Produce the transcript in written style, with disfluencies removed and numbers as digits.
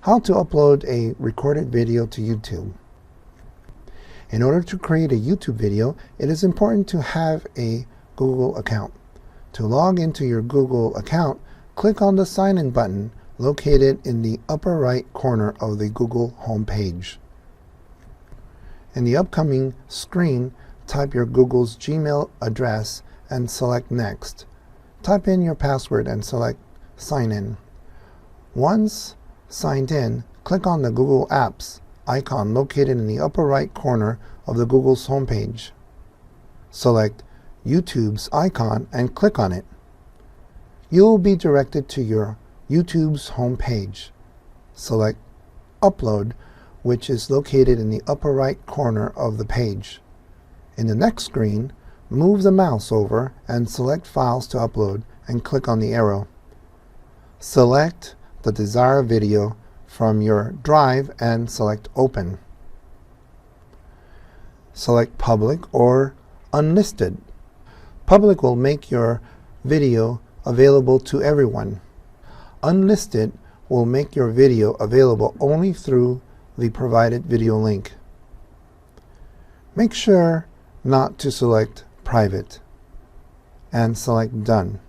How to upload a recorded video to YouTube. In order to create a YouTube video, it is important to have a Google account. To log into your Google account, click on the Sign In button located in the upper right corner of the Google homepage. In the upcoming screen, type your Google's Gmail address and select Next. Type in your password and select Sign In. Once signed in, click on the Google Apps icon located in the upper right corner of the Google's homepage. Select YouTube's icon and click on it. You will be directed to your YouTube's homepage. Select Upload, which is located in the upper right corner of the page. In the next screen, move the mouse over and select Files to upload and click on the arrow. Select the desired video from your drive and select Open. Select Public or Unlisted. Public will make your video available to everyone. Unlisted will make your video available only through the provided video link. Make sure not to select Private and select Done.